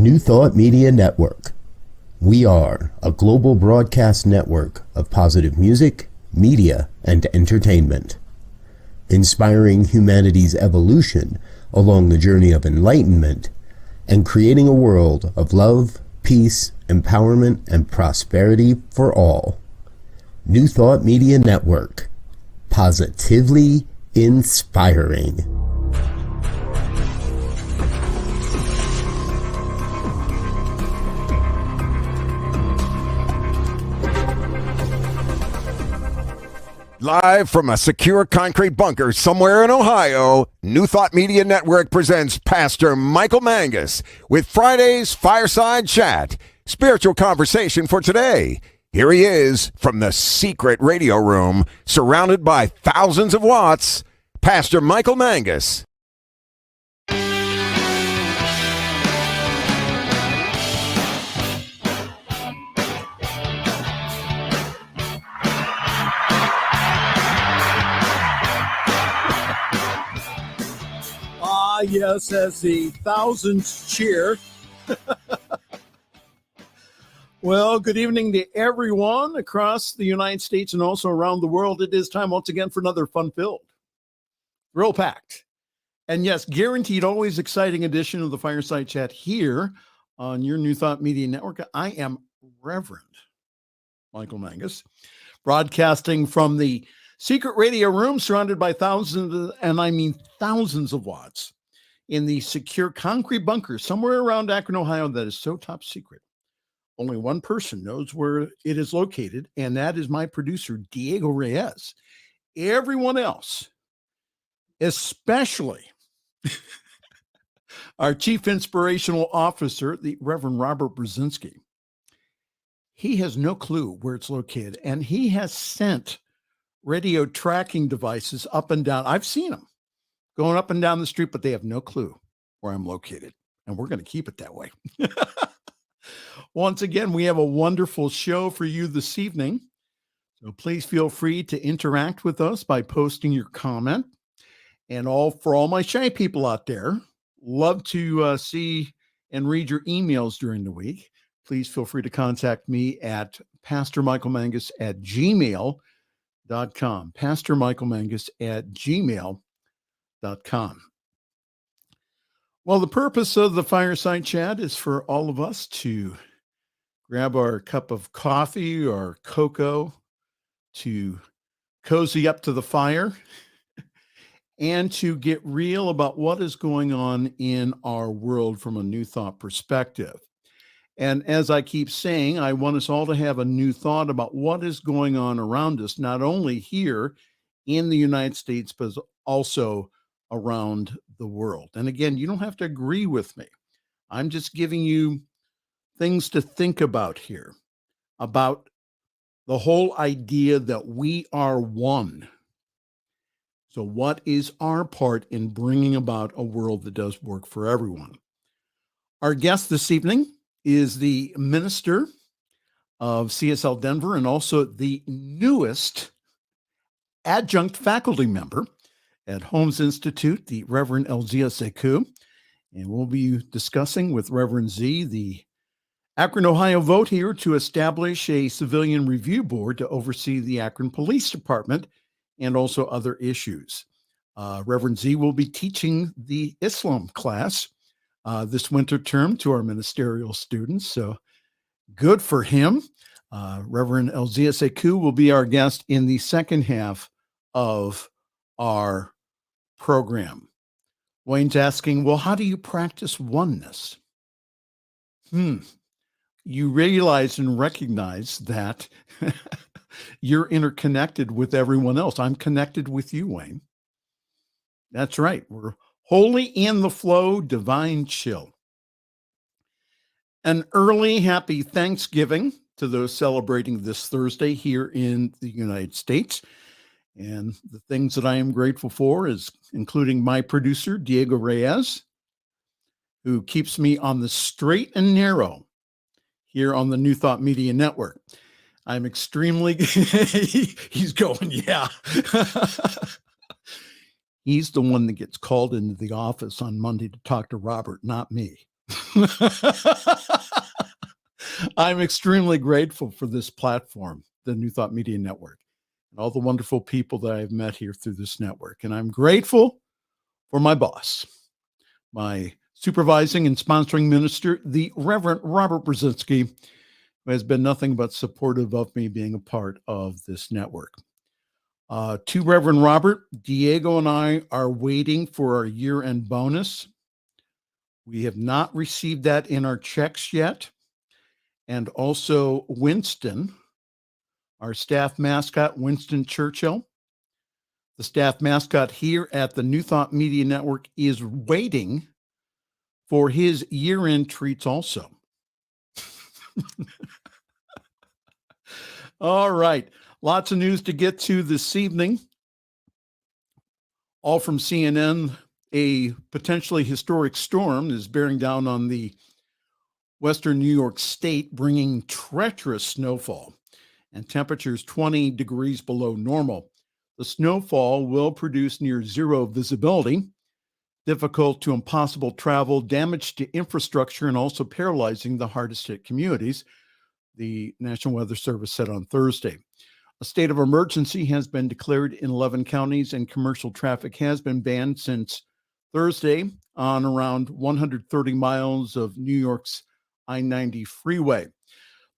New Thought Media Network. We are a global broadcast network of positive music, media, and entertainment, inspiring humanity's evolution along the journey of enlightenment and creating a world of love, peace, empowerment, and prosperity for all. New Thought Media Network. Positively inspiring. Live from a secure concrete bunker somewhere in Ohio, New Thought Media Network presents Pastor Michael Mangus with Friday's Fireside Chat, spiritual conversation for today. Here he is from the secret radio room, surrounded by thousands of watts, Pastor Michael Mangus. Yes, as the thousands cheer. Well, good evening to everyone across the United States and also around the world. It is time once again for another fun-filled, thrill-packed, and yes, guaranteed always exciting edition of the Fireside Chat here on your New Thought Media Network. I am Reverend Michael Mangus, broadcasting from the secret radio room surrounded by thousands, and I mean thousands of watts, in the secure concrete bunker somewhere around Akron, Ohio, that is so top secret. Only one person knows where it is located, and that is my producer, Diego Reyes. Everyone else, especially our chief inspirational officer, the Reverend Robert Brzezinski, he has no clue where it's located, and he has sent radio tracking devices up and down. I've seen them going up and down the street, but they have no clue where I'm located. And we're going to keep it that way. Once again, we have a wonderful show for you this evening. So please feel free to interact with us by posting your comment. And for all my shy people out there, love to see and read your emails during the week. Please feel free to contact me at pastormichaelmangus@gmail.com. pastormichaelmangus@gmail.com. Well, the purpose of the Fireside Chat is for all of us to grab our cup of coffee or cocoa, to cozy up to the fire, and to get real about what is going on in our world from a New Thought perspective. And as I keep saying, I want us all to have a new thought about what is going on around us, not only here in the United States, but also around the world. And again, you don't have to agree with me. I'm just giving you things to think about here, about the whole idea that we are one. So what is our part in bringing about a world that does work for everyone? Our guest this evening is the minister of CSL Denver and also the newest adjunct faculty member at Holmes Institute, the Reverend Elzia Sekou. And we'll be discussing with Reverend Z the Akron, Ohio vote here to establish a civilian review board to oversee the Akron Police Department and also other issues. Reverend Z will be teaching the Islam class this winter term to our ministerial students. So good for him. Reverend Elzia Sekou will be our guest in the second half of our program. Wayne's asking, well, how do you practice oneness? You realize and recognize that you're interconnected with everyone else. I'm connected with you, Wayne. That's right. We're wholly in the flow, divine chill. An early happy Thanksgiving to those celebrating this Thursday here in the United States. And the things that I am grateful for is including my producer, Diego Reyes, who keeps me on the straight and narrow here on the New Thought Media Network. I'm extremely, he's going, yeah. He's the one that gets called into the office on Monday to talk to Robert, not me. I'm extremely grateful for this platform, the New Thought Media Network, and all the wonderful people that I've met here through this network. And I'm grateful for my boss, my supervising and sponsoring minister, the Reverend Robert Brzezinski, who has been nothing but supportive of me being a part of this network. To Reverend Robert, Diego and I are waiting for our year-end bonus. We have not received that in our checks yet. And also Winston, our staff mascot, Winston Churchill, the staff mascot here at the New Thought Media Network, is waiting for his year-end treats also. All right. Lots of news to get to this evening. All from CNN. A potentially historic storm is bearing down on the western New York state, bringing treacherous snowfall and temperatures 20 degrees below normal. The snowfall will produce near zero visibility, difficult to impossible travel, damage to infrastructure, and also paralyzing the hardest hit communities, the National Weather Service said on Thursday. A state of emergency has been declared in 11 counties, and commercial traffic has been banned since Thursday on around 130 miles of New York's I-90 freeway.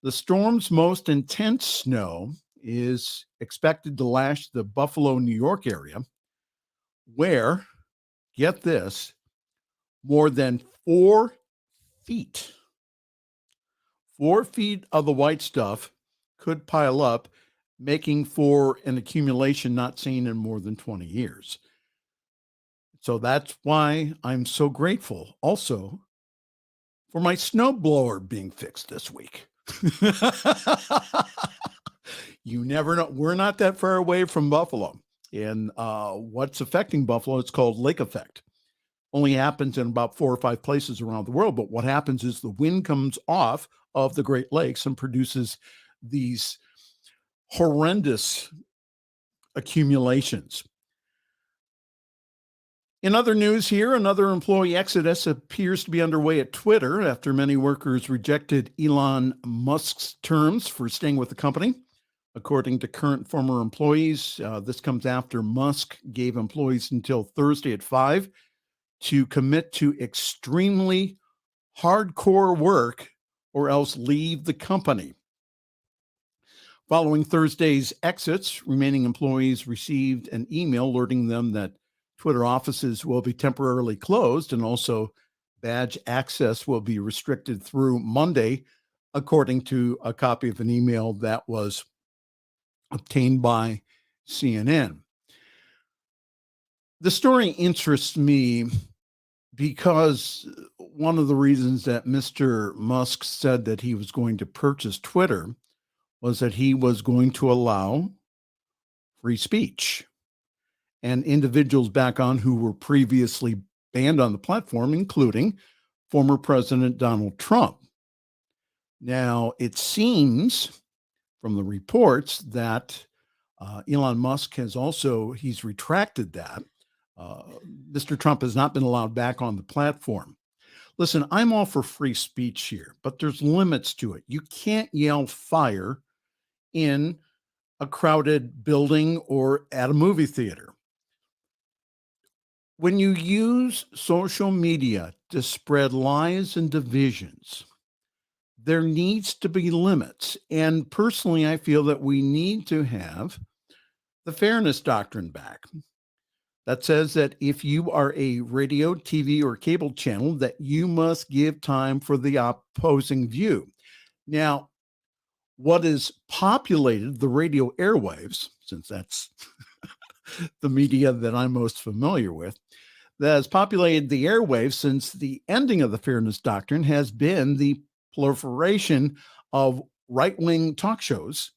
The storm's most intense snow is expected to lash the Buffalo, New York area, where, get this, more than 4 feet, 4 feet of the white stuff could pile up, making for an accumulation not seen in more than 20 years. So that's why I'm so grateful also for my snowblower being fixed this week. You never know. We're not that far away from Buffalo. And what's affecting Buffalo, it's called lake effect. Only happens in about 4 or 5 places around the world. But what happens is the wind comes off of the Great Lakes and produces these horrendous accumulations. In other news here, another employee exodus appears to be underway at Twitter after many workers rejected Elon Musk's terms for staying with the company. According to current and former employees, this comes after Musk gave employees until Thursday at 5 to commit to extremely hardcore work or else leave the company. Following Thursday's exits, remaining employees received an email alerting them that Twitter offices will be temporarily closed, and also badge access will be restricted through Monday, according to a copy of an email that was obtained by CNN. The story interests me because one of the reasons that Mr. Musk said that he was going to purchase Twitter was that he was going to allow free speech. And individuals back on who were previously banned on the platform, including former President Donald Trump. Now, it seems from the reports that Elon Musk he's retracted that. Mr. Trump has not been allowed back on the platform. Listen, I'm all for free speech here, but there's limits to it. You can't yell fire in a crowded building or at a movie theater. When you use social media to spread lies and divisions, there needs to be limits. And personally, I feel that we need to have the fairness doctrine back. That says that if you are a radio, TV, or cable channel, that you must give time for the opposing view. Now, what has populated the radio airwaves, since that's the media that I'm most familiar with, that has populated the airwaves since the ending of the fairness doctrine has been the proliferation of right-wing talk shows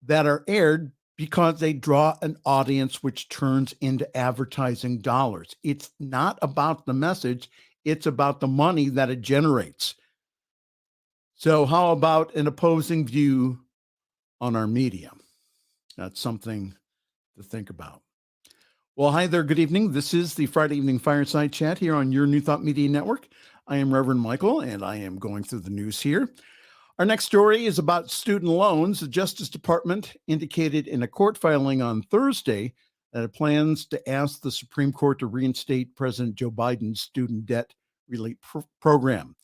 that are aired because they draw an audience which turns into advertising dollars. It's not about the message, it's about the money that it generates. So how about an opposing view on our media? That's something to think about. Well, hi there. Good evening. This is the Friday Evening Fireside Chat here on your New Thought Media Network. I am Reverend Michael, and I am going through the news here. Our next story is about student loans. The Justice Department indicated in a court filing on Thursday that it plans to ask the Supreme Court to reinstate President Joe Biden's student debt relief program.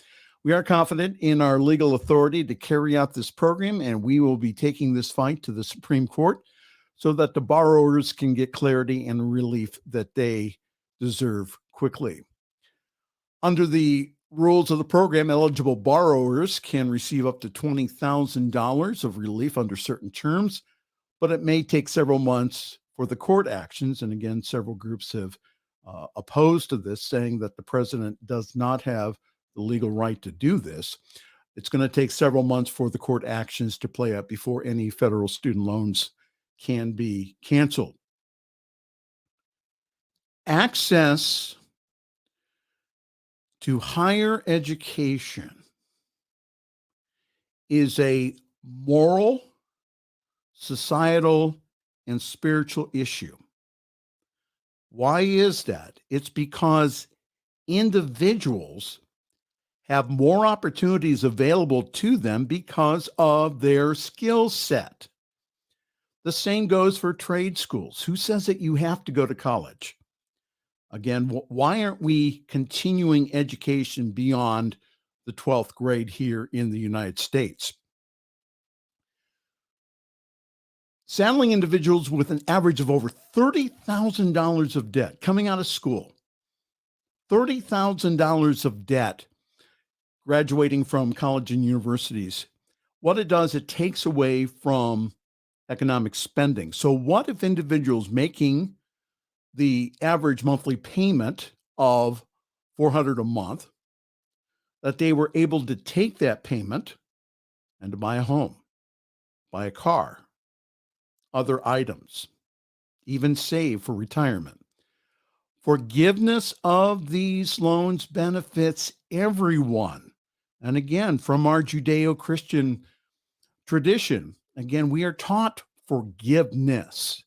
We are confident in our legal authority to carry out this program, and we will be taking this fight to the Supreme Court so that the borrowers can get clarity and relief that they deserve quickly. Under the rules of the program, eligible borrowers can receive up to $20,000 of relief under certain terms, but it may take several months for the court actions. And again, several groups have opposed to this, saying that the president does not have the legal right to do this. It's going to take several months for the court actions to play out before any federal student loans can be canceled. Access to higher education is a moral, societal, and spiritual issue. Why is that? It's because individuals have more opportunities available to them because of their skill set. The same goes for trade schools. Who says that you have to go to college? Again, why aren't we continuing education beyond the 12th grade here in the United States? Saddling individuals with an average of over $30,000 of debt coming out of school, $30,000 of debt graduating from college and universities. What it does, it takes away from economic spending. So what if individuals making the average monthly payment of $400 a month, that they were able to take that payment and to buy a home, buy a car, other items, even save for retirement? Forgiveness of these loans benefits everyone. And again, from our Judeo-Christian tradition, again, we are taught forgiveness.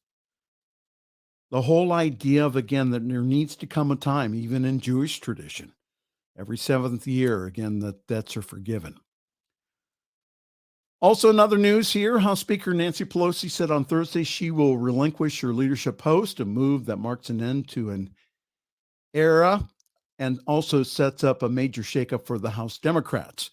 The whole idea of, again, that there needs to come a time, even in Jewish tradition, every seventh year, again, that debts are forgiven. Also, in other news here, House Speaker Nancy Pelosi said on Thursday she will relinquish her leadership post, a move that marks an end to an era and also sets up a major shakeup for the House Democrats.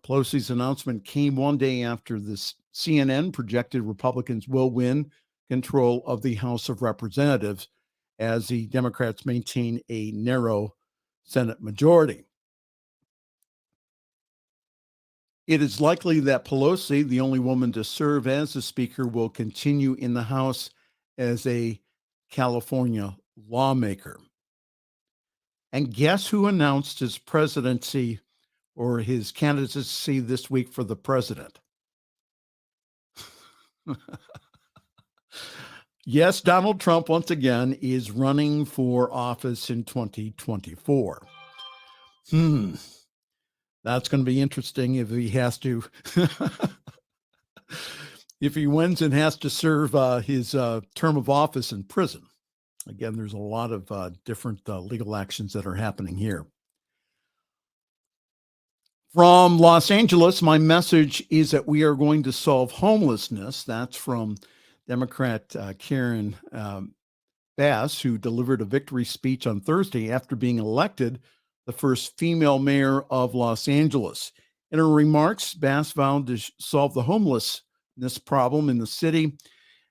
Pelosi's announcement came one day after this CNN projected Republicans will win control of the House of Representatives as the Democrats maintain a narrow Senate majority. It is likely that Pelosi, the only woman to serve as the Speaker, will continue in the House as a California lawmaker. And guess who announced his presidency or his candidacy this week for the president? Yes, Donald Trump, once again, is running for office in 2024. That's going to be interesting if he has to, if he wins and has to serve his term of office in prison. Again, there's a lot of different legal actions that are happening here. From Los Angeles, my message is that we are going to solve homelessness. That's from Democrat Karen Bass, who delivered a victory speech on Thursday after being elected the first female mayor of Los Angeles. In her remarks, Bass vowed to solve the homelessness problem in the city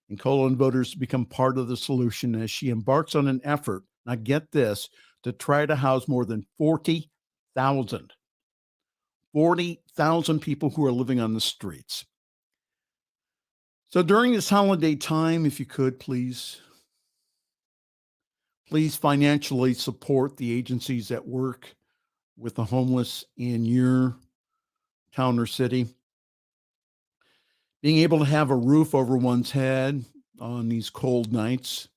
and call on voters to become part of the solution as she embarks on an effort, now get this, to try to house more than 40,000 people who are living on the streets. So during this holiday time, if you could, please financially support the agencies that work with the homeless in your town or city. Being able to have a roof over one's head on these cold nights,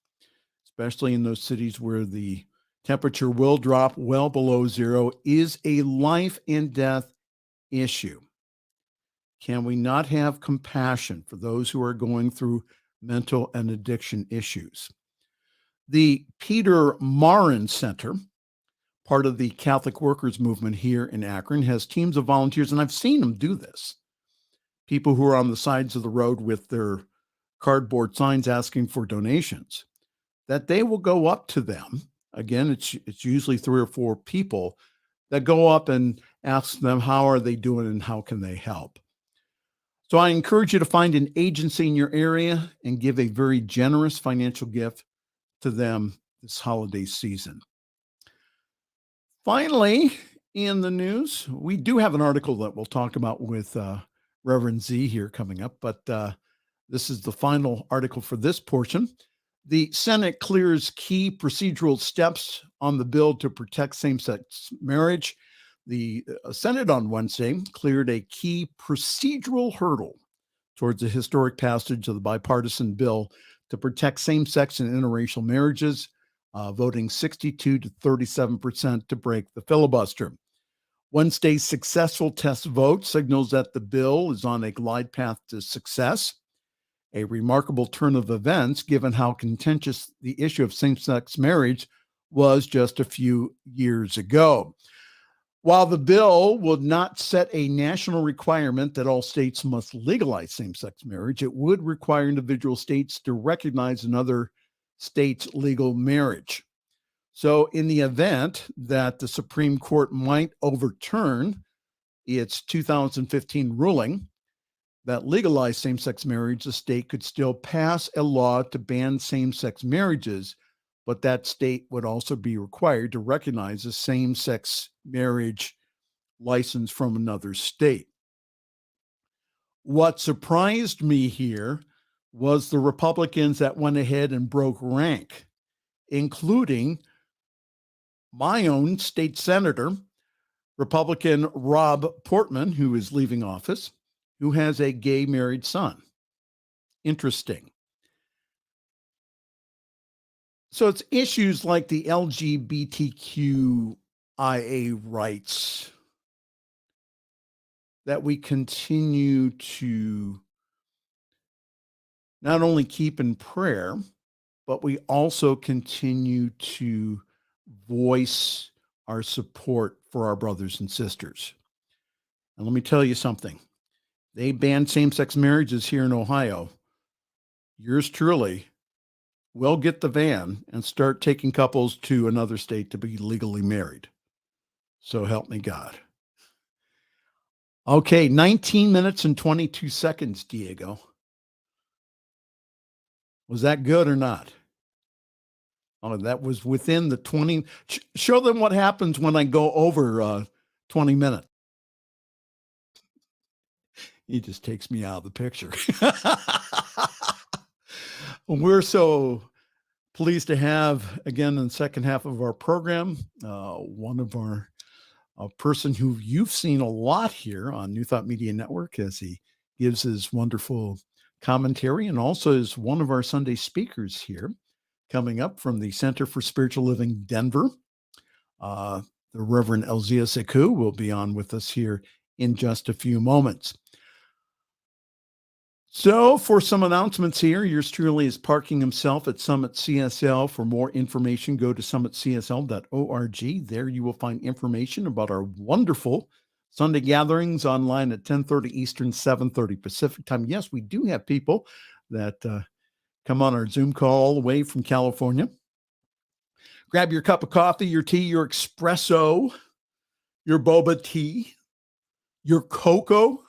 especially in those cities where the temperature will drop well below zero, is a life and death issue. Can we not have compassion for those who are going through mental and addiction issues? The Peter Marin Center, part of the Catholic Workers Movement here in Akron, has teams of volunteers, and I've seen them do this. People who are on the sides of the road with their cardboard signs asking for donations, that they will go up to them. Again, it's usually 3 or 4 people that go up and ask them how are they doing and how can they help. So I encourage you to find an agency in your area and give a very generous financial gift to them this holiday season. Finally, in the news, we do have an article that we'll talk about with Reverend Z here coming up, but this is the final article for this portion. The Senate clears key procedural steps on the bill to protect same-sex marriage. The Senate on Wednesday cleared a key procedural hurdle towards the historic passage of the bipartisan bill to protect same-sex and interracial marriages, voting 62 to 37% to break the filibuster. Wednesday's successful test vote signals that the bill is on a glide path to success, a remarkable turn of events given how contentious the issue of same-sex marriage was just a few years ago. While the bill would not set a national requirement that all states must legalize same-sex marriage, it would require individual states to recognize another state's legal marriage. So in the event that the Supreme Court might overturn its 2015 ruling that legalized same-sex marriage, the state could still pass a law to ban same-sex marriages, but that state would also be required to recognize a same-sex marriage license from another state. What surprised me here was the Republicans that went ahead and broke rank, including my own state senator, Republican Rob Portman, who is leaving office, who has a gay married son. Interesting. So it's issues like the LGBTQIA rights that we continue to not only keep in prayer, but we also continue to voice our support for our brothers and sisters. And let me tell you something. They banned same-sex marriages here in Ohio. Yours truly will get the van and start taking couples to another state to be legally married. So help me God. Okay, 19 minutes and 22 seconds, Diego. Was that good or not? Oh, that was within the 20. Show them what happens when I go over 20 minutes. He just takes me out of the picture. We're so pleased to have, again, in the second half of our program, one of our a person who you've seen a lot here on New Thought Media Network as he gives his wonderful commentary, and also is one of our Sunday speakers here coming up from the Center for Spiritual Living Denver. The Reverend Elzia Sekou will be on with us here in just a few moments. So for some announcements here, yours truly is parking himself at Summit CSL. For more information, go to summitcsl.org. There you will find information about our wonderful Sunday gatherings online at 10:30 Eastern, 7:30 Pacific time. Yes, we do have people that come on our Zoom call all the way from California. Grab your cup of coffee, your tea, your espresso, your boba tea, your cocoa,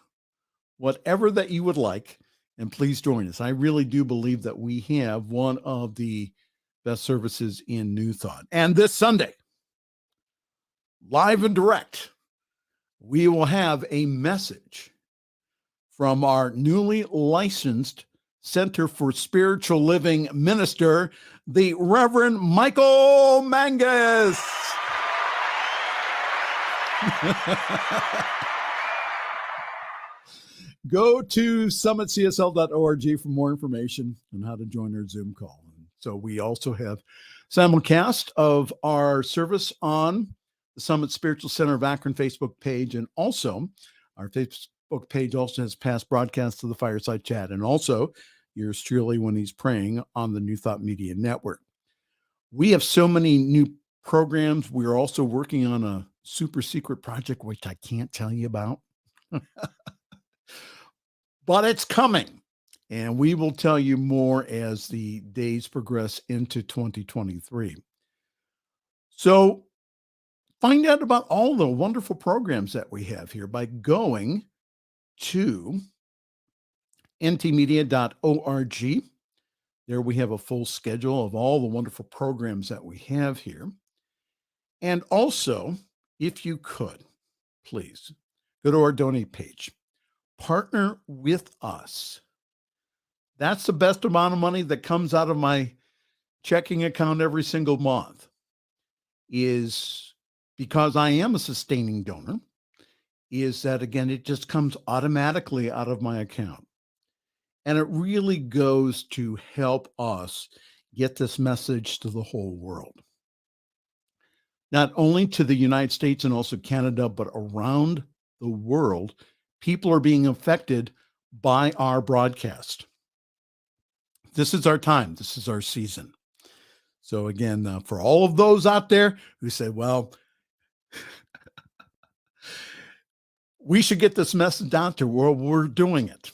whatever that you would like. And please join us. I really do believe that we have one of the best services in New Thought. And this Sunday, live and direct, we will have a message from our newly licensed Center for Spiritual Living minister, the Reverend Michael Mangus. Go to summitcsl.org for more information on how to join our Zoom call. So we also have simulcast of our service on the Summit Spiritual Center of Akron Facebook page, and also our Facebook page also has past broadcasts of the Fireside Chat, and also yours truly when he's praying on the New Thought Media Network. We have so many new programs. We're also working on a super secret project, which I can't tell you about, but it's coming. And we will tell you more as the days progress into 2023. So find out about all the wonderful programs that we have here by going to ntmedia.org. There we have a full schedule of all the wonderful programs that we have here. And also, if you could, please go to our donate page. Partner with us. That's the best amount of money that comes out of my checking account every single month, is because I am a sustaining donor, is that, again, it just comes automatically out of my account. And it really goes to help us get this message to the whole world. Not only to the United States and also Canada, but around the world, people are being affected by our broadcast. This is our time. This is our season. So again, for all of those out there who say, well, we should get this message out to the world, we're doing it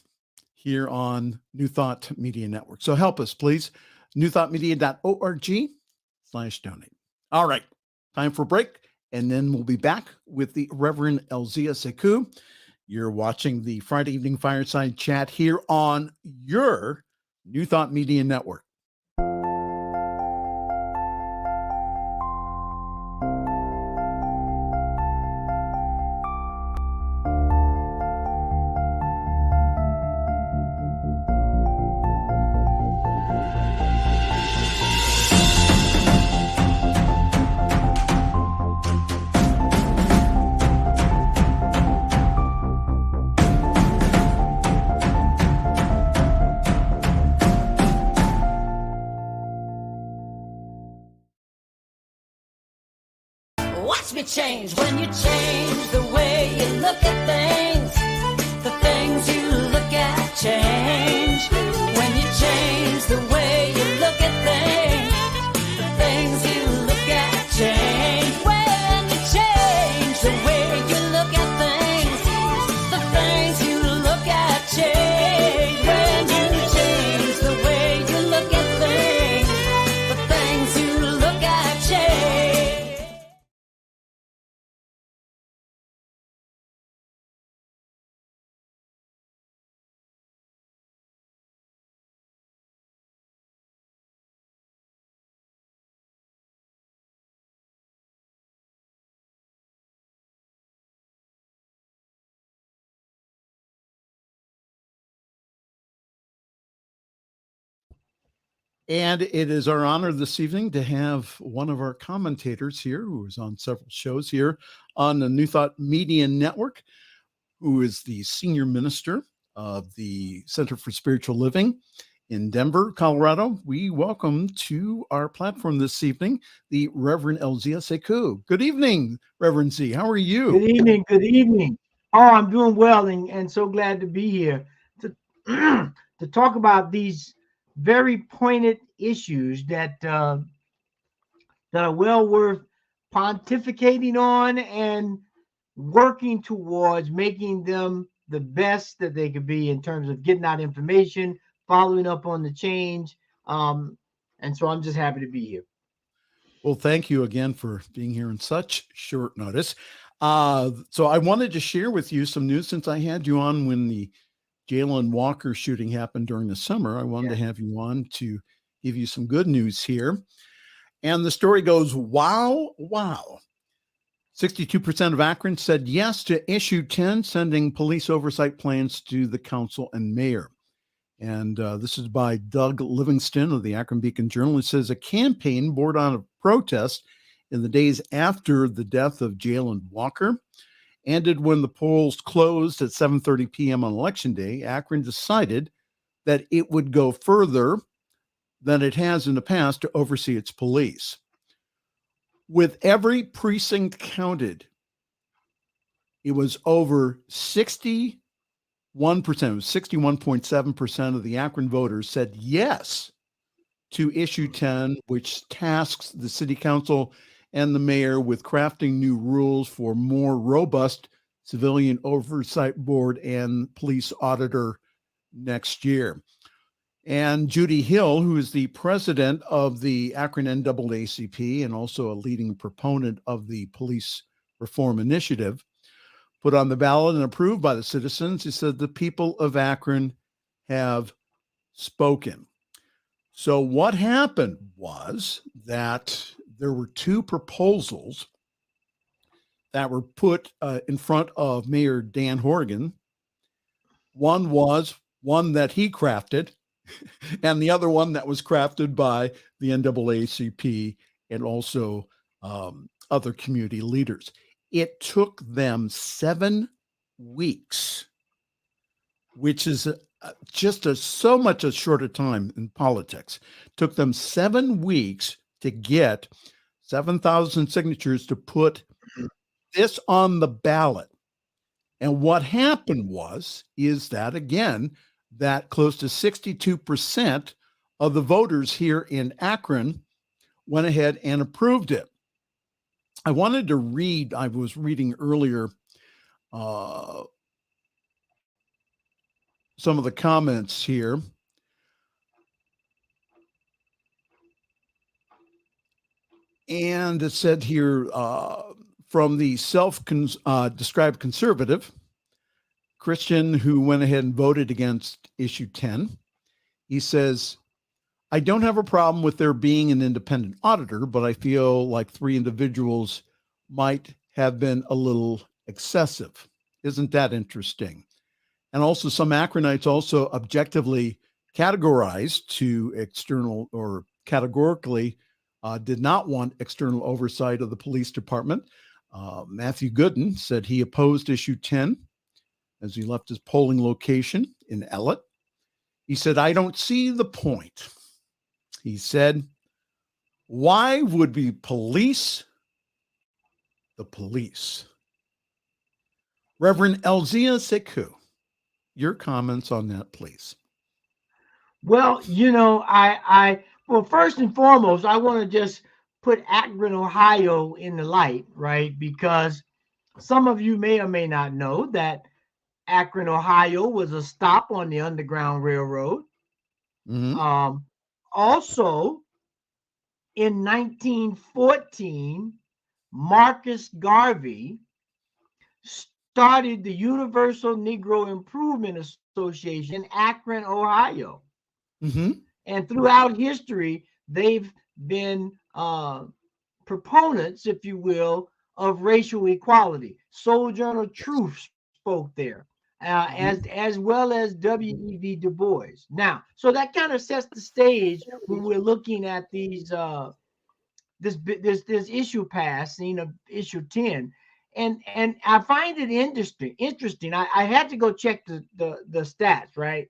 here on New Thought Media Network. So help us, please. newthoughtmedia.org/donate. All right, time for a break, and then we'll be back with the Reverend Elzia Sekou. You're watching the Friday Evening Fireside Chat here on your New Thought Media Network. Watch me change when you change the way you look at things. The things you look at change. When you change the way you look at things. The things you look at change. When you change the way you look at things. The things you look at change. When you change the way you look at things. The things you look at change. And it is our honor this evening to have one of our commentators here who is on several shows here on the New Thought Media Network, who is the senior minister of the Center for Spiritual Living in Denver, Colorado. We welcome to our platform this evening the Reverend Elzia Sekou. Good evening, Reverend Z. How are you? Good evening. Good evening. Oh, I'm doing well and so glad to be here to to talk about these very pointed issues that are well worth pontificating on and working towards making them the best that they could be in terms of getting out information, following up on the change. And so I'm just happy to be here. Well, thank you again for being here in such short notice. So I wanted to share with you some news since I had you on when the Jalen Walker shooting happened during the summer. I wanted to have you on to give you some good news here. And the story goes, wow. 62% of Akron said yes to issue 10, sending police oversight plans to the council and mayor. And this is by Doug Livingston of the Akron Beacon Journal. It says a campaign born out of protest in the days after the death of Jalen Walker ended when the polls closed at 7:30 p.m. on Election Day. Akron decided that it would go further than it has in the past to oversee its police. With every precinct counted, it was over 61%, 61.7% of the Akron voters said yes to issue 10, which tasks the city council and the mayor with crafting new rules for more robust civilian oversight board and police auditor next year. And Judy Hill, who is the president of the Akron NAACP and also a leading proponent of the police reform initiative, put on the ballot and approved by the citizens. He said the people of Akron have spoken. So what happened was that there were two proposals that were put in front of Mayor Dan Horgan. One was one that he crafted, and the other one that was crafted by the NAACP and also other community leaders. It took them 7 weeks, which is so much a shorter time in politics. It took them 7 weeks to get 7,000 signatures to put this on the ballot. And what happened is that, again, that close to 62% of the voters here in Akron went ahead and approved it. I wanted to read, I was reading earlier some of the comments here. And it said here from the self-described conservative Christian who went ahead and voted against issue 10. He says, I don't have a problem with there being an independent auditor, but I feel like 3 individuals might have been a little excessive. Isn't that interesting? And also some Akronites also objectively categorized to external or categorically did not want external oversight of the police department. Matthew Gooden said he opposed issue 10 as he left his polling location in Ellett. He said, I don't see the point. He said, why would we police the police? Reverend Elzia Sekou, your comments on that, please. Well, well, first and foremost, I want to just put Akron, Ohio in the light, right? Because some of you may or may not know that Akron, Ohio was a stop on the Underground Railroad. Mm-hmm. Also, in 1914, Marcus Garvey started the Universal Negro Improvement Association in Akron, Ohio. Mm-hmm. And throughout history, they've been proponents, if you will, of racial equality. Sojourner Truth spoke there, as well as W.E.B. Du Bois. Now, so that kind of sets the stage when we're looking at these this issue passing of issue 10. And I find it interesting. I had to go check the stats, right?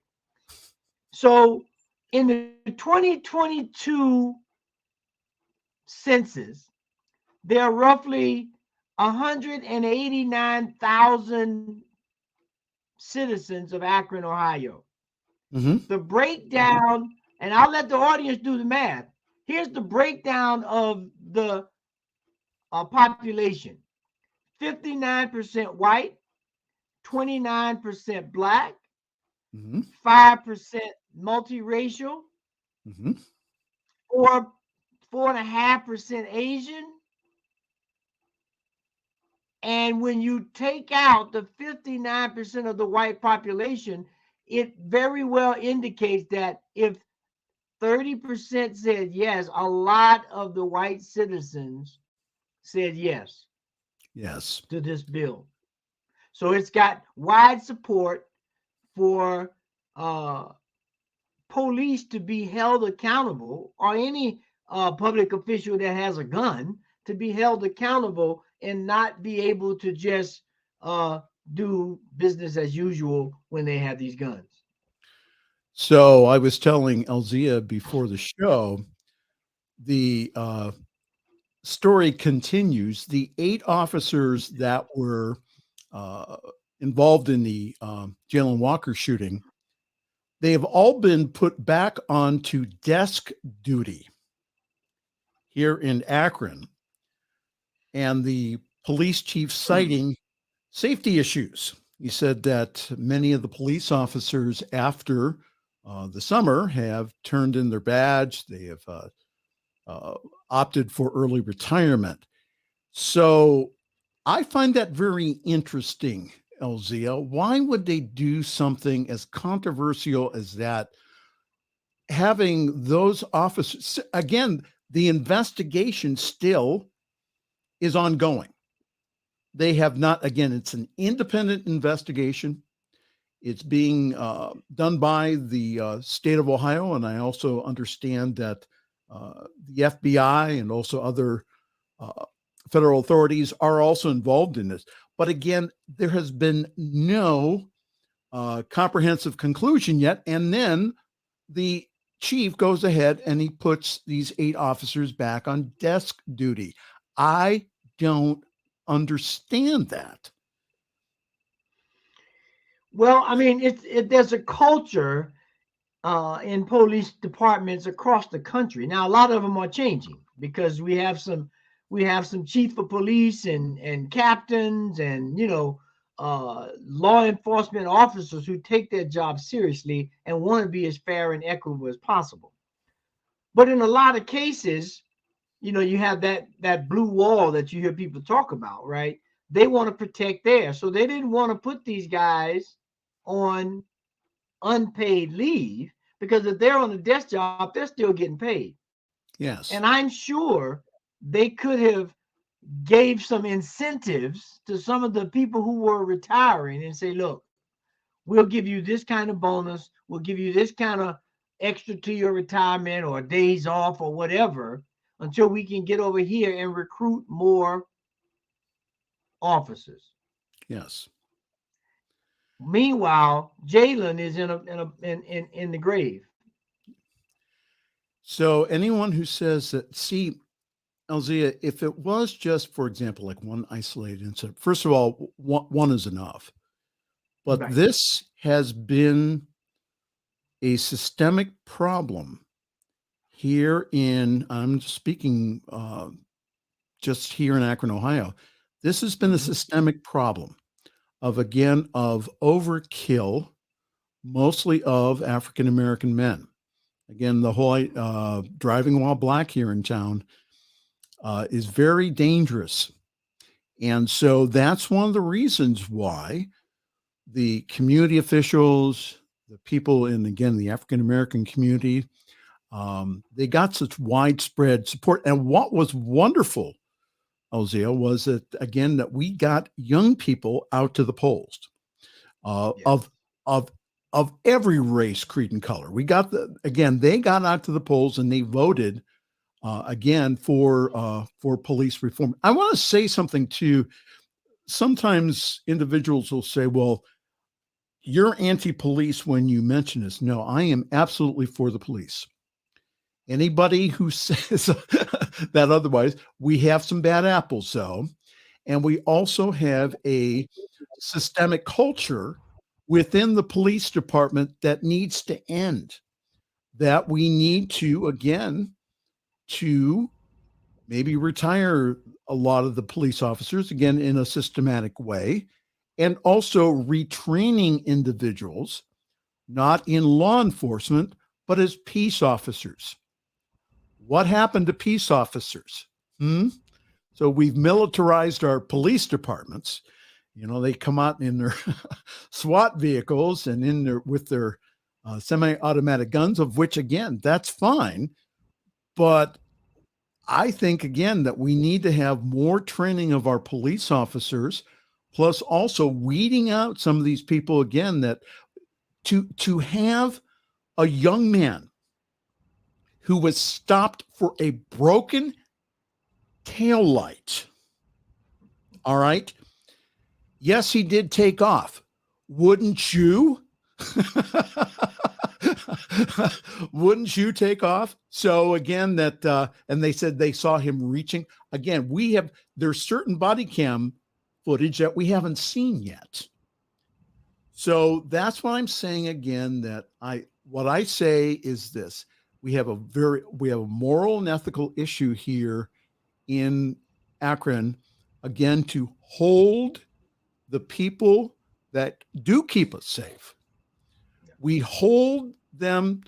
So in the 2022 census, there are roughly 189,000 citizens of Akron, Ohio. Mm-hmm. The breakdown, and I'll let the audience do the math. Here's the breakdown of the population. 59% white, 29% black, mm-hmm. 5% multiracial, mm-hmm. 4.5% Asian. And when you take out the 59% of the white population, it very well indicates that if 30% said yes, a lot of the white citizens said yes. Yes. To this bill. So it's got wide support for police to be held accountable, or any public official that has a gun to be held accountable and not be able to just do business as usual when they have these guns. So I was telling Elzia before the show, the story continues. The 8 officers that were involved in the Jalen Walker shooting They have all been put back onto desk duty here in Akron, and the police chief citing safety issues. He said that many of the police officers after the summer have turned in their badge. They have opted for early retirement. So I find that very interesting, Elzia. Why would they do something as controversial as that? Having those officers, again, the investigation still is ongoing. They have not, again, it's an independent investigation. It's being done by the state of Ohio. And I also understand that the FBI and also other federal authorities are also involved in this. But again, there has been no comprehensive conclusion yet. And then the chief goes ahead and he puts these 8 officers back on desk duty. I don't understand that. Well, I mean, there's a culture in police departments across the country. Now, a lot of them are changing because we have some chief of police and captains and law enforcement officers who take their job seriously and want to be as fair and equitable as possible. But in a lot of cases, you have that blue wall that you hear people talk about, right? They want to protect theirs. So they didn't want to put these guys on unpaid leave because if they're on a desk job, they're still getting paid. Yes. And I'm sure they could have gave some incentives to some of the people who were retiring and say, look, we'll give you this kind of bonus. We'll give you this kind of extra to your retirement or days off or whatever until we can get over here and recruit more officers. Yes. Meanwhile, Jalen is in the grave. So anyone who says that, see, Elzia, if it was just, for example, like one isolated incident, first of all, one is enough. But Right. This has been a systemic problem here I'm speaking just here in Akron, Ohio. This has been a systemic problem of overkill, mostly of African-American men. Again, the whole driving while black here in town is very dangerous. And so that's one of the reasons why the community officials, the people in, again, the African-American community, they got such widespread support. And what was wonderful, Elzia, was that, again, that we got young people out to the polls of every race, creed, and color. We got they got out to the polls and they voted again for police reform. I want to say something too. Sometimes individuals will say, well, you're anti-police when you mention this. No, I am absolutely for the police. Anybody who says that otherwise, we have some bad apples, though. And we also have a systemic culture within the police department that needs to end, that we need to, again, to maybe retire a lot of the police officers, again, in a systematic way, and also retraining individuals, not in law enforcement, but as peace officers. What happened to peace officers? So we've militarized our police departments. They come out in their SWAT vehicles and with their semi-automatic guns, of which, again, that's fine. But I think, again, that we need to have more training of our police officers, plus also weeding out some of these people, again, that to have a young man who was stopped for a broken taillight. All right. Yes, he did take off. Wouldn't you? Wouldn't you take off? So again, and they said they saw him reaching. Again, there's certain body cam footage that we haven't seen yet. So that's what I'm saying again, that what I say is this: we have a moral and ethical issue here in Akron, again, to hold the people that do keep us safe. We hold them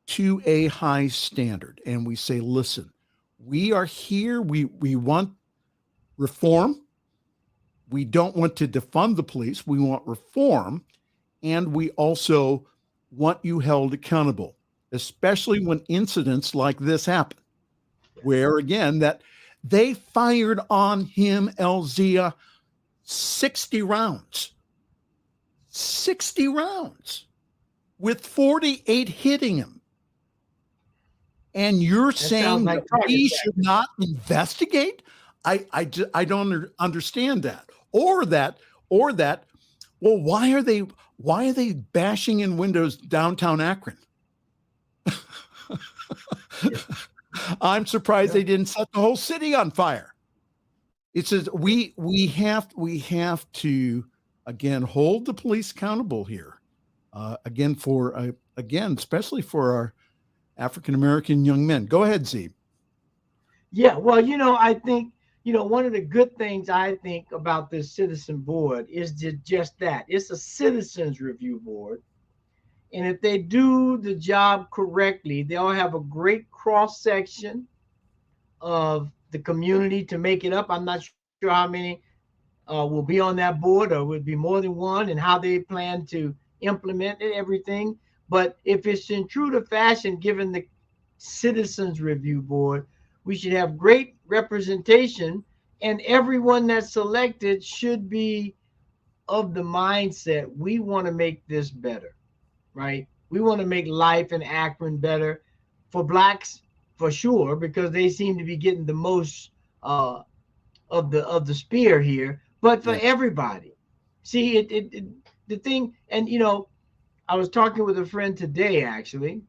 to a high standard, and we say, listen, we are here. We want reform. We don't want to defund the police. We want reform. And we also want you held accountable, especially when incidents like this happen, where again, that they fired on him, Elzia, 60 rounds with 48 hitting him. And you're saying that we should not investigate? I don't understand that. Or that, well, why are they bashing in windows downtown Akron? I'm surprised they didn't set the whole city on fire. It says we have to again hold the police accountable here. Especially for our African American young men. Go ahead, Z. Yeah, well, I think one of the good things I think about this citizen board is just that it's a citizens review board. And if they do the job correctly, they'll have a great cross section of the community to make it up. I'm not sure how many will be on that board, or would be more than one, and how they plan to implement everything. But if it's in true to fashion, given the citizens review board, we should have great representation, and everyone that's selected should be of the mindset, we want to make this better, right? We want to make life in Akron better for Blacks, for sure, because they seem to be getting the most of the spear here, but for everybody. See, the thing, and I was talking with a friend today, actually,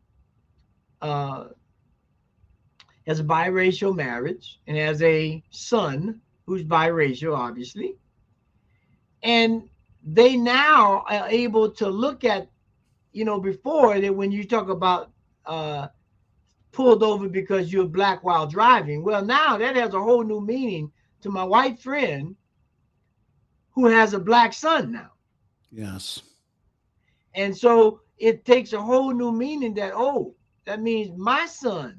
has a biracial marriage and has a son who's biracial, obviously. And they now are able to look at, before that, when you talk about pulled over because you're Black while driving, well, now that has a whole new meaning to my white friend who has a Black son now. Yes. And so it takes a whole new meaning that, that means my son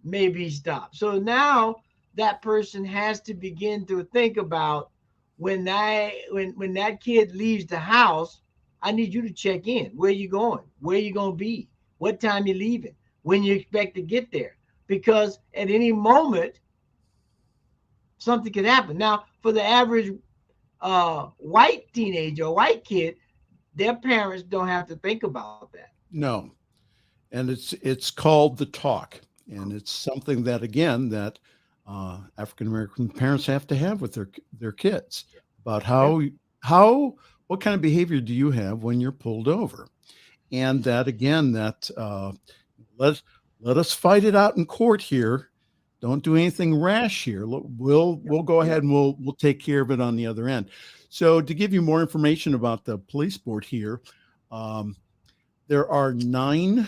may be stopped. So now that person has to begin to think about, when that kid leaves the house, I need you to check in. Where you going? Where you going to be? What time you leaving? When you expect to get there? Because at any moment, something could happen. Now, for the average white teenager or white kid, their parents don't have to think about that. No. And it's called the talk. And it's something that, again, that African-American parents have to have with their kids about what kind of behavior do you have when you're pulled over? And that, again, that let us fight it out in court here. Don't do anything rash here. We'll go ahead and we'll take care of it on the other end. So to give you more information about the police board here, there are 9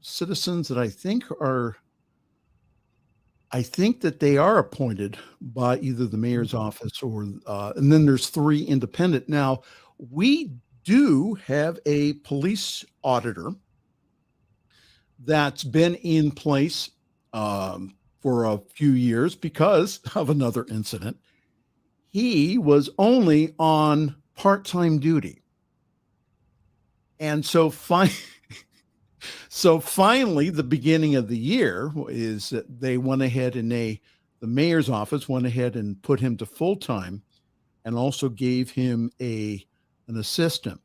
citizens that I think that they are appointed by either the mayor's office or, and then there's 3 independent. Now, we do have a police auditor that's been in place for a few years because of another incident. He was only on part-time duty. And so finally, the beginning of the year is that they went ahead and the mayor's office went ahead and put him to full-time and also gave him an assistant.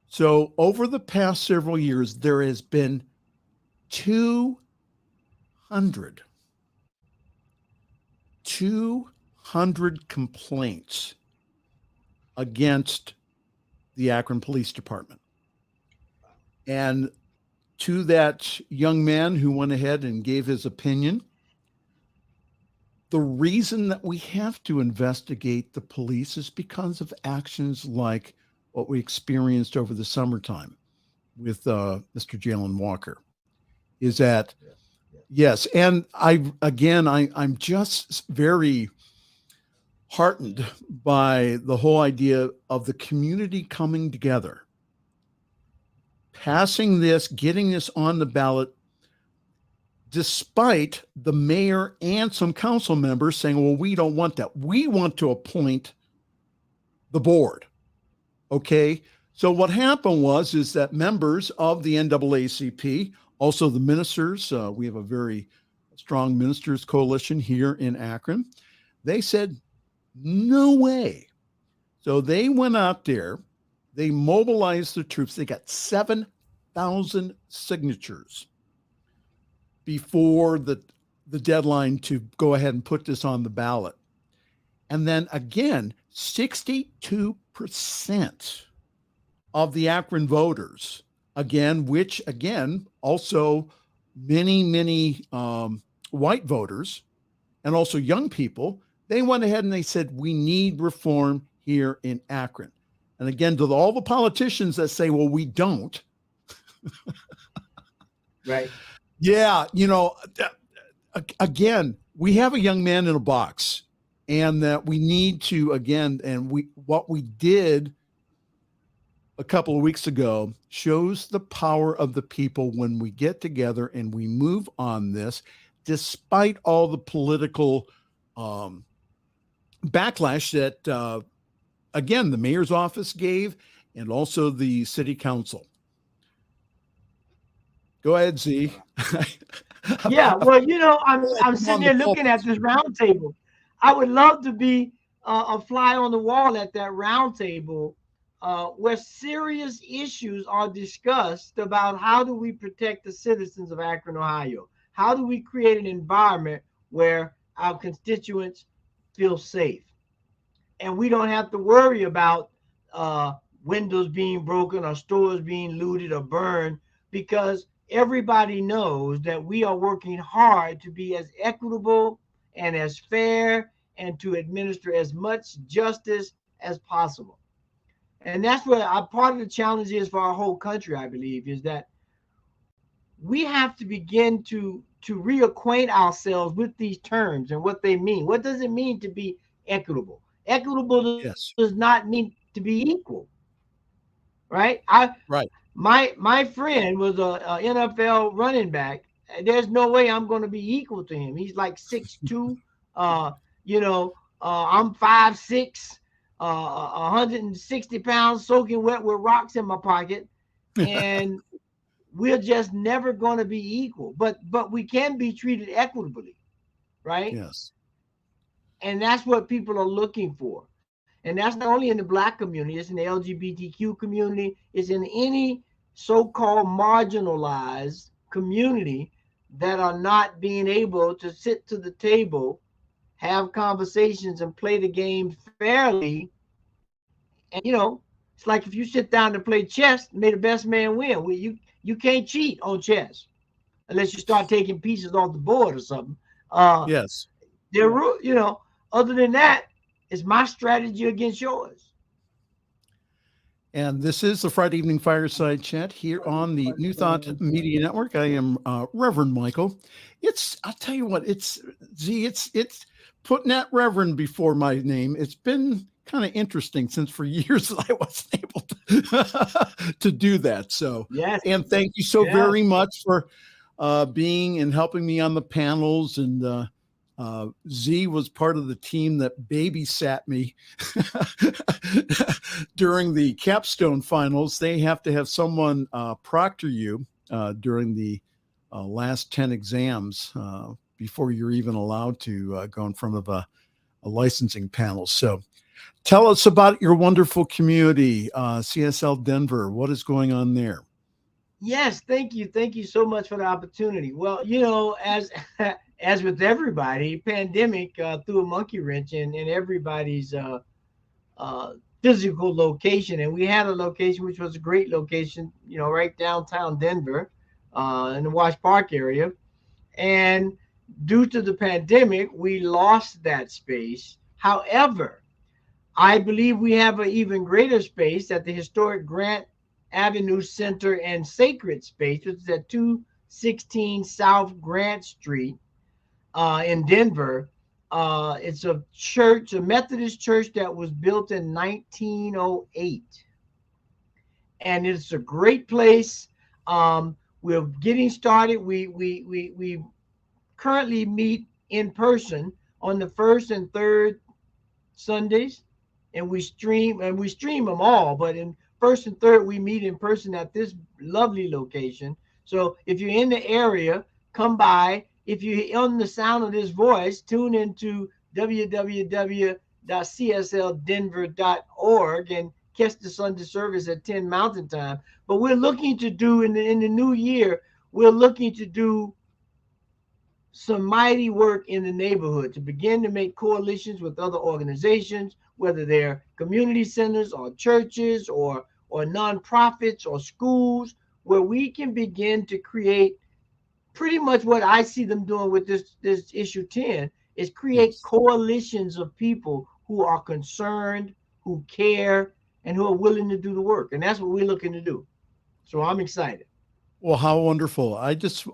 So over the past several years, there has been 200 complaints against the Akron Police Department. And to that young man who went ahead and gave his opinion, the reason that we have to investigate the police is because of actions like what we experienced over the summertime with Mr. Jalen Walker is that, yes. And I'm just very heartened by the whole idea of the community coming together, passing this, getting this on the ballot, despite the mayor and some council members saying, well, we don't want that. We want to appoint the board. Okay. So what happened is that members of the NAACP, also the ministers, we have a very strong ministers coalition here in Akron. They said, no way. So they went out there, they mobilized the troops. They got 7,000 signatures before the deadline to go ahead and put this on the ballot. And then again, 62% of the Akron voters, which also many white voters and also young people, they went ahead and they said, we need reform here in Akron. And again, to all the politicians that say, well, we don't. Right. Yeah. Again, we have a young man in a box, and that we need to, what we did a couple of weeks ago shows the power of the people when we get together and we move on this, despite all the political backlash that, the mayor's office gave, and also the city council. Go ahead, Z. Yeah, well, I'm sitting there looking at this round table. I would love to be a fly on the wall at that round table where serious issues are discussed about how do we protect the citizens of Akron, Ohio? How do we create an environment where our constituents feel safe? And we don't have to worry about windows being broken or stores being looted or burned, because everybody knows that we are working hard to be as equitable and as fair and to administer as much justice as possible. And that's what part of the challenge is for our whole country, I believe, is that we have to begin to reacquaint ourselves with these terms and what they mean. What does it mean to be equitable? Equitable does not mean to be equal, right? My friend was a NFL running back. There's no way I'm going to be equal to him. He's like 6'2". I'm 5'6", 160 pounds, soaking wet with rocks in my pocket, and we're just never going to be equal. But we can be treated equitably, right? Yes. And that's what people are looking for. And that's not only in the Black community, it's in the LGBTQ community, it's in any so-called marginalized community that are not being able to sit to the table, have conversations, and play the game fairly. And it's like if you sit down to play chess, may the best man win. You can't cheat on chess unless you start taking pieces off the board or something. Yes. Other than that, it's my strategy against yours. And this is the Friday Evening Fireside Chat here on the New Thought Media Network. I am Reverend Michael. I'll tell you what, it's putting that Reverend before my name. It's been kind of interesting since for years I wasn't able to do that. So, yes. And thank you so very much for being and helping me on the panels. And Z was part of the team that babysat me during the capstone finals. They have to have someone proctor you during the last 10 exams before you're even allowed to go in front of a licensing panel. So tell us about your wonderful community, CSL Denver. What is going on there? Yes, thank you. Thank you so much for the opportunity. Well, as with everybody, pandemic threw a monkey wrench in everybody's physical location. And we had a location, which was a great location, right downtown Denver in the Wash Park area. And due to the pandemic, we lost that space. However, I believe we have an even greater space at the historic Grant Avenue Center and Sacred Space, which is at 216 South Grant Street in Denver. It's a church, a Methodist church that was built in 1908. And it's a great place. We're getting started. We currently meet in person on the first and third Sundays, and we stream them all. But in first and third, we meet in person at this lovely location. So if you're in the area, come by. If you're on the sound of this voice, tune into www.csldenver.org and catch the Sunday service at 10 Mountain Time. But we're looking to do in the new year, we're looking to do some mighty work in the neighborhood to begin to make coalitions with other organizations, whether they're community centers or churches or nonprofits or schools, where we can begin to create pretty much what I see them doing with this issue 10 is create coalitions of people who are concerned, who care, and who are willing to do the work. And that's what we're looking to do. So I'm excited. Well, how wonderful. I just,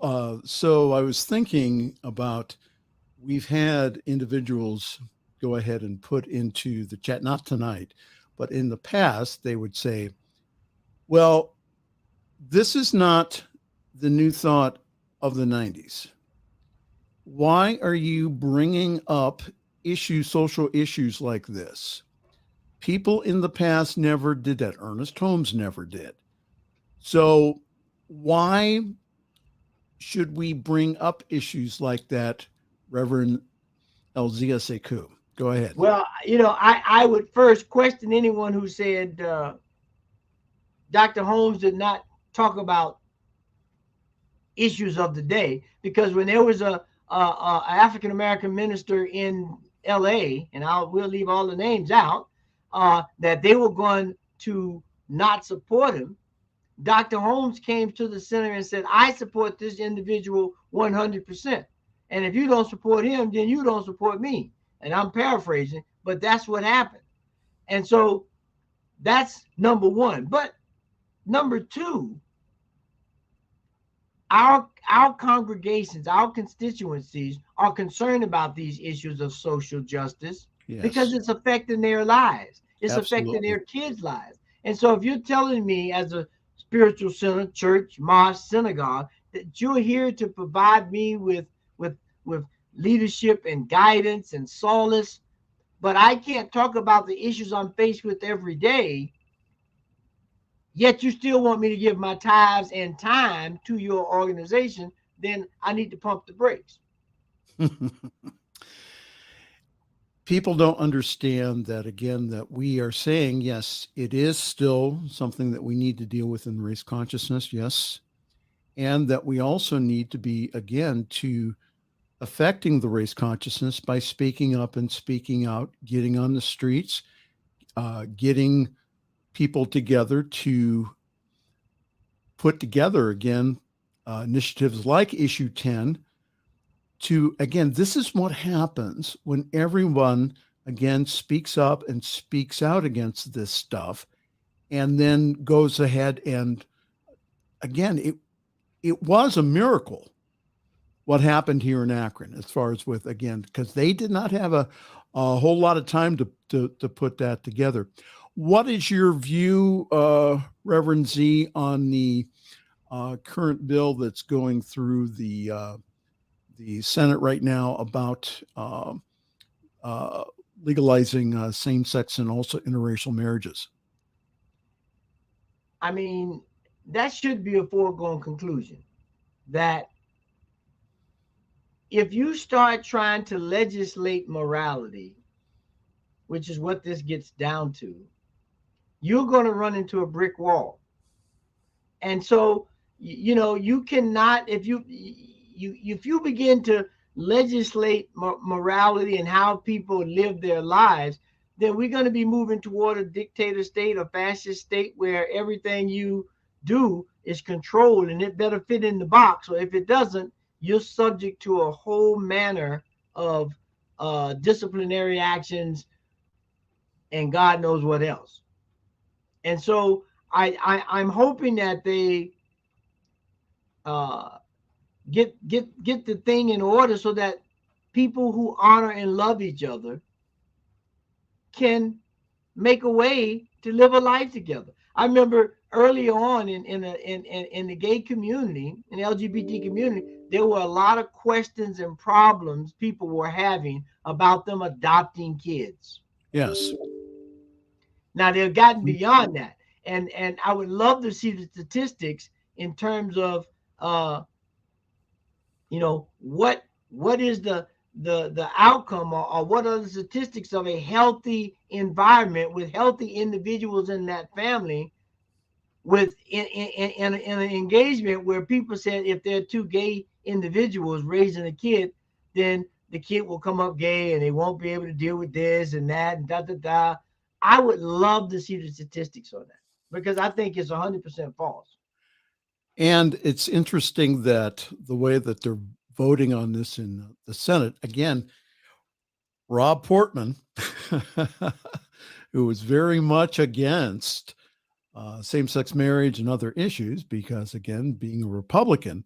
so I was thinking about, we've had individuals go ahead and put into the chat, not tonight, but in the past, they would say, well, this is not the new thought of the 90s. Why are you bringing up social issues like this? People in the past never did that. Ernest Holmes never did. So why should we bring up issues like that, Reverend Elzia Sekou? Go ahead. Well, I would first question anyone who said Dr. Holmes did not talk about issues of the day, because when there was a African-American minister in LA, and we'll leave all the names out, that they were going to not support him, Dr. Holmes came to the center and said, I support this individual 100%. And if you don't support him, then you don't support me. And I'm paraphrasing, but that's what happened. And so that's number one. But number two, our congregations, our constituencies are concerned about these issues of social justice because it's affecting their lives. It's affecting their kids' lives. And so if you're telling me as a spiritual center, church, mosque, synagogue, that you're here to provide me with leadership and guidance and solace, but I can't talk about the issues I'm faced with every day, yet you still want me to give my tithes and time to your organization, then I need to pump the brakes. People don't understand that, again, that we are saying, yes, it is still something that we need to deal with in race consciousness, yes, and that we also need to be, again, to affecting the race consciousness by speaking up and speaking out, getting on the streets, getting people together to put together, again, initiatives like Issue 10 to, again, this is what happens when everyone, again, speaks up and speaks out against this stuff and then goes ahead and, again, it was a miracle what happened here in Akron, as far as with, again, because they did not have a whole lot of time to put that together. What is your view, Reverend Z, on the current bill that's going through the Senate right now about legalizing same-sex and also interracial marriages? I mean, that should be a foregone conclusion, that if you start trying to legislate morality, which is what this gets down to, you're going to run into a brick wall. And so, you cannot, if you begin to legislate morality and how people live their lives, then we're going to be moving toward a dictator state, a fascist state, where everything you do is controlled and it better fit in the box. Or if it doesn't, you're subject to a whole manner of disciplinary actions and God knows what else. And so I'm hoping that they get the thing in order so that people who honor and love each other can make a way to live a life together. I remember early on in the gay community, in the LGBT community, there were a lot of questions and problems people were having about them adopting kids. Yes. Now they've gotten beyond that, and I would love to see the statistics in terms of what is the outcome, or what are the statistics of a healthy environment with healthy individuals in that family, with in an engagement where people said if there are two gay individuals raising a kid, then the kid will come up gay and they won't be able to deal with this and that and da da da. I would love to see the statistics on that, because I think it's 100% false. And it's interesting that the way that they're voting on this in the Senate, again, Rob Portman, who was very much against same-sex marriage and other issues, because, again, being a Republican,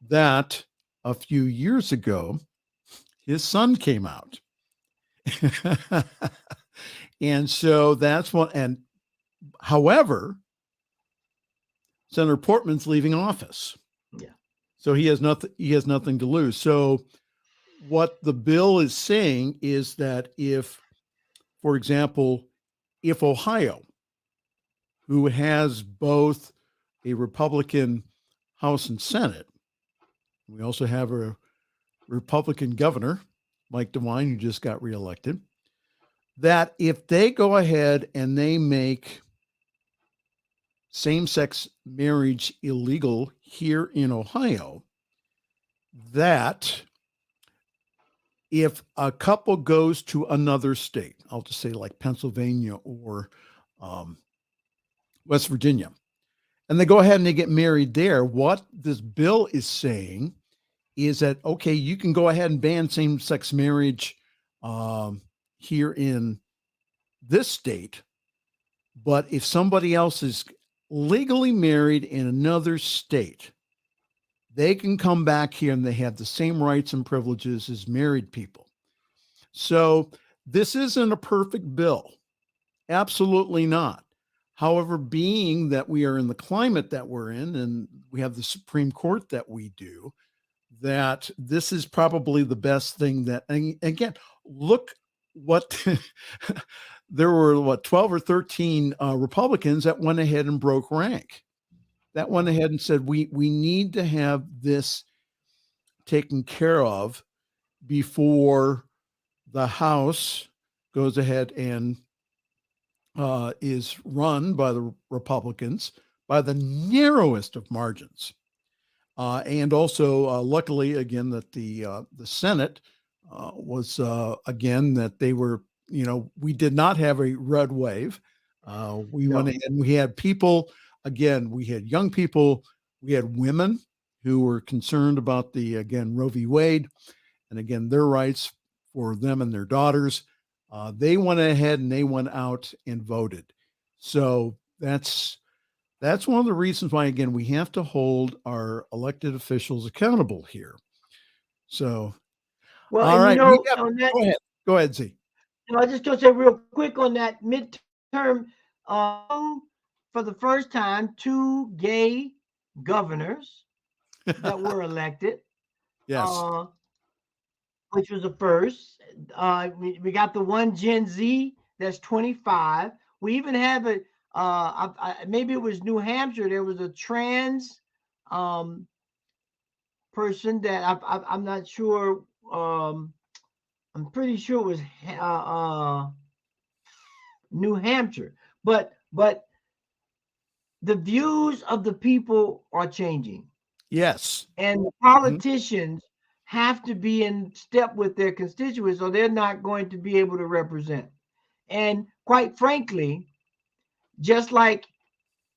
that a few years ago, his son came out. And so that's what, and however, Senator Portman's leaving office. Yeah. So he has nothing to lose. So what the bill is saying is that if, for example, if Ohio, who has both a Republican House and Senate, we also have a Republican governor, Mike DeWine, who just got reelected, that if they go ahead and they make same-sex marriage illegal here in Ohio, that if a couple goes to another state, I'll just say like Pennsylvania or West Virginia, and they go ahead and they get married there, what this bill is saying is that, okay, you can go ahead and ban same-sex marriage here in this state, but if somebody else is legally married in another state, they can come back here and they have the same rights and privileges as married people. So this isn't a perfect bill. Absolutely not. However, being that we are in the climate that we're in and we have the Supreme Court that we do, that this is probably the best thing that, and again, look what there were 12 or 13 Republicans that went ahead and broke rank, that went ahead and said, we need to have this taken care of before the House goes ahead and is run by the Republicans by the narrowest of margins. And also, luckily, again, that the Senate was, again, that they were, we did not have a red wave. We went ahead and we had people, again, we had young people, we had women who were concerned about again, Roe v. Wade, and again, their rights for them and their daughters. They went ahead and they went out and voted. So that's one of the reasons why, again, we have to hold our elected officials accountable here. So, well, all right. Go ahead, Z. I just want to say real quick on that midterm, for the first time, 2 gay governors that were elected. Yes. Which was the first. We got the one Gen Z that's 25. We even have maybe it was New Hampshire. There was a trans person that I'm not sure. I'm pretty sure it was New Hampshire. But the views of the people are changing. Yes. And the politicians have to be in step with their constituents, or they're not going to be able to represent. And quite frankly, just like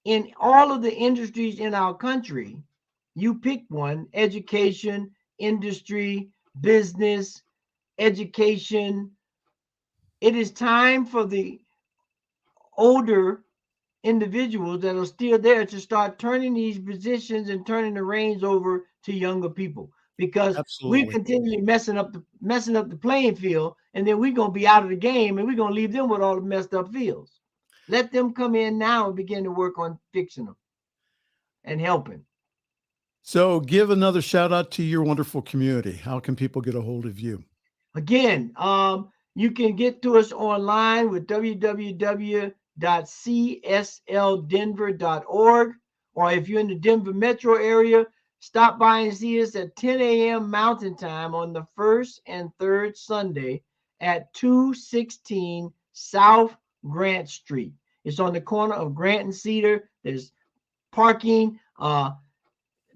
in all of the industries in our country, you pick one: education, industry, business, education. It is time for the older individuals that are still there to start turning these positions and turning the reins over to younger people, because Absolutely. we're continually messing up the playing field, and then we're going to be out of the game, and we're going to leave them with all the messed up fields. Let them come in now and begin to work on fixing them and helping. So give another shout out to your wonderful community. How can people get a hold of you? Again, you can get to us online with www.csldenver.org, or if you're in the Denver metro area, stop by and see us at 10 a.m. Mountain Time on the first and third Sunday at 216 South Grant Street. It's on the corner of Grant and Cedar. There's parking,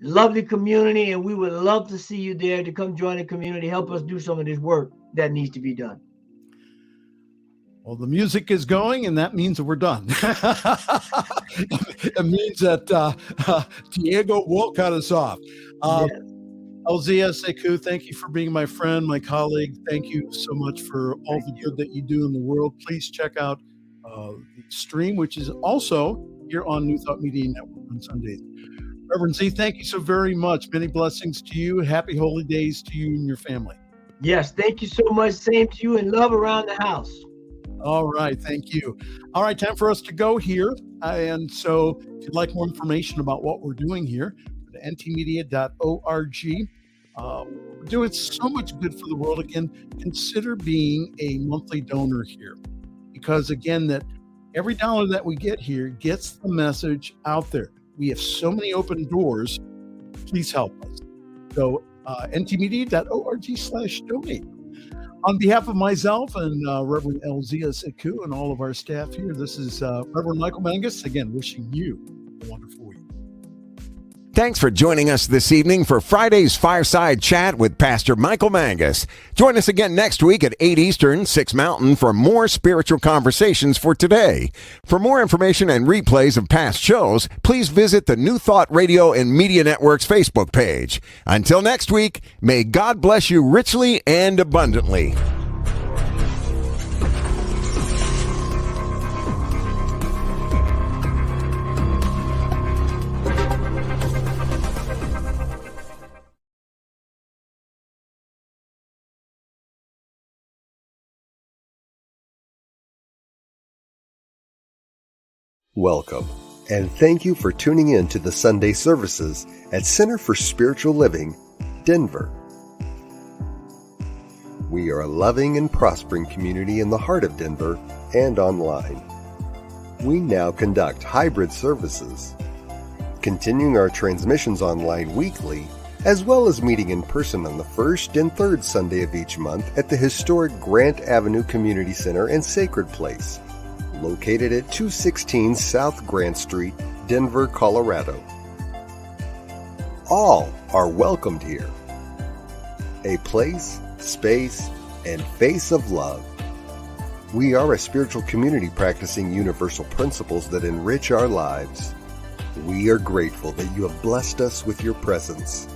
lovely community, and we would love to see you there to come join the community, help us do some of this work that needs to be done. Well, the music is going, and that means that we're done. It means that Diego won't cut us off. Yes. Elzia Sekou, thank you for being my friend, my colleague. Thank you so much for all the good that you do in the world. Please check out the stream, which is also here on New Thought Media Network on Sundays. Reverend Z, thank you so very much. Many blessings to you. Happy holy days to you and your family. Yes, thank you so much. Same to you, and love around the house. All right, thank you. All right, time for us to go here. And so if you'd like more information about what we're doing here, go to ntmedia.org. We're doing so much good for the world. Again, consider being a monthly donor here, because again, that every dollar that we get here gets the message out there. We have so many open doors. Please help us. So ntmedia.org/donate. On behalf of myself and Reverend Elzia Sekou and all of our staff here, this is Reverend Michael Mangus, again, wishing you a wonderful week. Thanks for joining us this evening for Friday's Fireside Chat with Pastor Michael Mangus. Join us again next week at 8 Eastern, 6 Mountain for more spiritual conversations for today. For more information and replays of past shows, please visit the New Thought Radio and Media Network's Facebook page. Until next week, may God bless you richly and abundantly. Welcome, and thank you for tuning in to the Sunday services at Center for Spiritual Living, Denver. We are a loving and prospering community in the heart of Denver and online. We now conduct hybrid services, continuing our transmissions online weekly, as well as meeting in person on the first and third Sunday of each month at the historic Grant Avenue Community Center and Sacred Place, located at 216 South Grant Street, Denver, Colorado. All are welcomed here. A place, space, and face of love. We are a spiritual community practicing universal principles that enrich our lives. We are grateful that you have blessed us with your presence.